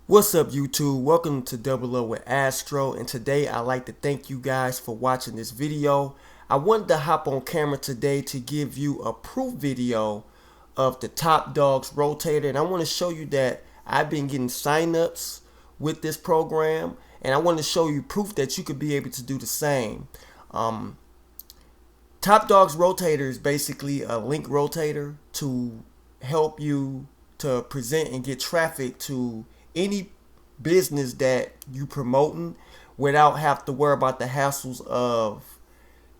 What's up, YouTube? Welcome to Double Up with Astro, and today I'd like to thank you guys for watching this video. I wanted to hop on camera today to give you a proof video of the Top Dogs Rotator, and I want to show you that I've been getting signups with this program, and I want to show you proof that you could be able to do the same. Top Dogs Rotator is basically a link rotator to help you to present and get traffic to any business that you promoting without have to worry about the hassles of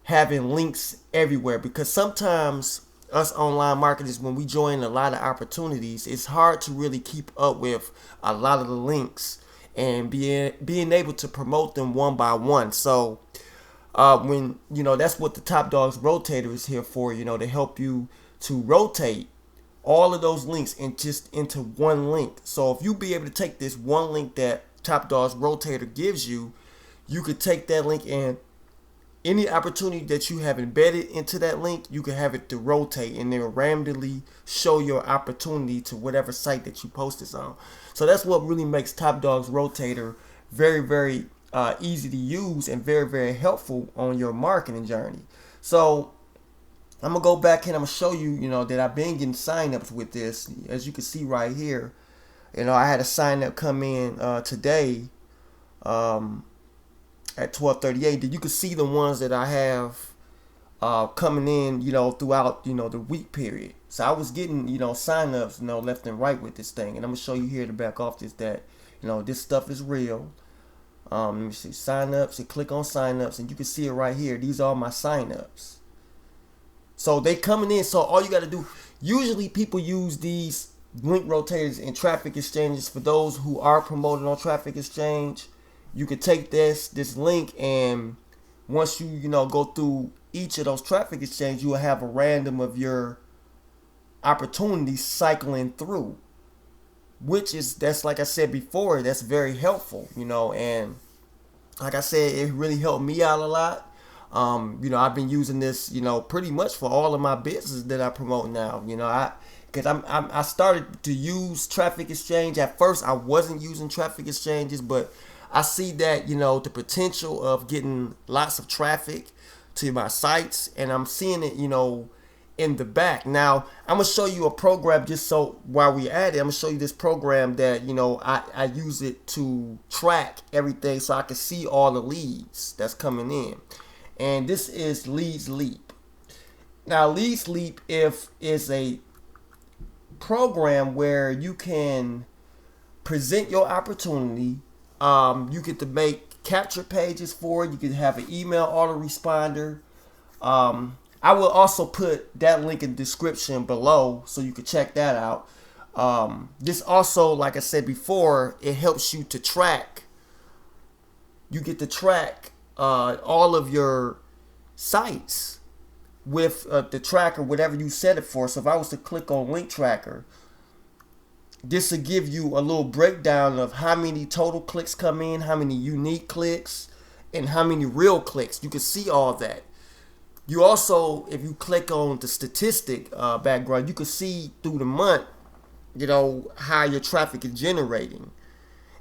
having links everywhere, because sometimes us online marketers, when we join a lot of opportunities, it's hard to really keep up with a lot of the links and being able to promote them one by one. So when that's what the Top Dogs Rotator is here for, to help you to rotate all of those links into one link. So if you be able to take this one link that Top Dogs Rotator gives you, you could take that link, and any opportunity that you have embedded into that link, you can have it to rotate and then randomly show your opportunity to whatever site that you post this on. So that's what really makes Top Dogs Rotator very easy to use and very helpful on your marketing journey. So I'm gonna go back and I'm gonna show you, that I've been getting signups with this. As you can see right here, I had a sign up come in today at 12:38. You can see the ones that I have coming in, throughout, the week period. So I was getting, signups, left and right with this thing, and I'm gonna show you here to back off this that, this stuff is real. Let me see signups, and click on signups, and you can see it right here. These are my signups. So they coming in. So all you got to do, usually people use these link rotators in traffic exchanges. For those who are promoted on traffic exchange, you could take this link, and once you go through each of those traffic exchanges, you will have a random of your opportunities cycling through, that's like I said before, that's very helpful, and like I said, it really helped me out a lot. I've been using this, pretty much for all of my business that I promote now. Because I started to use traffic exchange. At first, I wasn't using traffic exchanges, but I see that, the potential of getting lots of traffic to my sites, and I'm seeing it, in the back. Now, I'm gonna show you a program, just so while we at it, I'm gonna show you this program that, I use it to track everything so I can see all the leads that's coming in. And this is Leads Leap. Now, Leads Leap is a program where you can present your opportunity. You get to make capture pages for it. You can have an email autoresponder. I will also put that link in the description below so you can check that out. This also, like I said before, it helps you to track. You get to track all of your sites with the tracker, whatever you set it for. So if I was to click on link tracker, this will give you a little breakdown of how many total clicks come in, how many unique clicks, and how many real clicks. You can see all that. You also, if you click on the statistic background, you can see through the month, how your traffic is generating.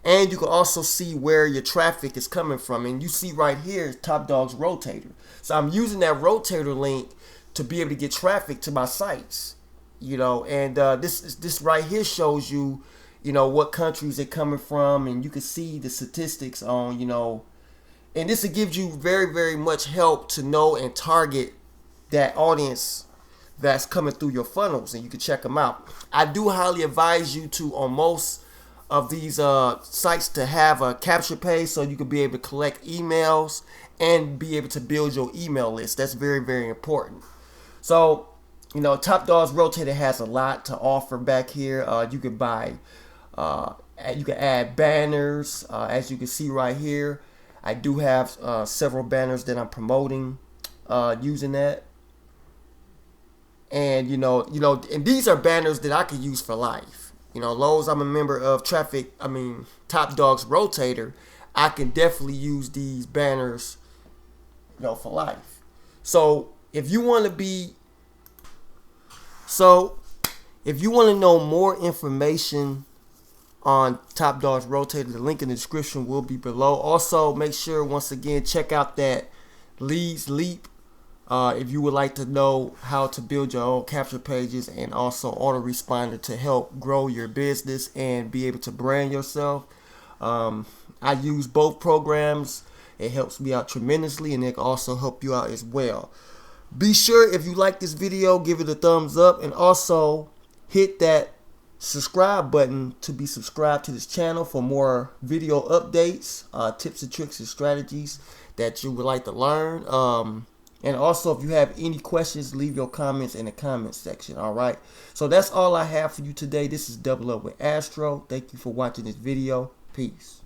And you can also see where your traffic is coming from. And you see right here is Top Dogs Rotator. So I'm using that rotator link to be able to get traffic to my sites. And this right here shows you, what countries they're coming from. And you can see the statistics on, and this will give you very much help to know and target that audience that's coming through your funnels. And you can check them out. I do highly advise you to, on most of these sites, to have a capture page so you can be able to collect emails and be able to build your email list. That's very important. So, Top Dogs Rotator has a lot to offer back here. You can buy, you can add banners, as you can see right here. I do have several banners that I'm promoting using that. And and these are banners that I could use for life. Long as I'm a member of Top Dogs Rotator, I can definitely use these banners, for life. So if you want to know more information on Top Dogs Rotator. The link in the description will be below. Also, make sure, once again, check out that Leads Leap if you would like to know how to build your own capture pages and also autoresponder to help grow your business and be able to brand yourself. I use both programs. It helps me out tremendously, and it can also help you out as well. Be sure, if you like this video, give it a thumbs up, and also hit that subscribe button to be subscribed to this channel for more video updates, tips and tricks and strategies that you would like to learn. And also, if you have any questions, leave your comments in the comments section. All right. So that's all I have for you today. This is Double Up with Astro. Thank you for watching this video. Peace.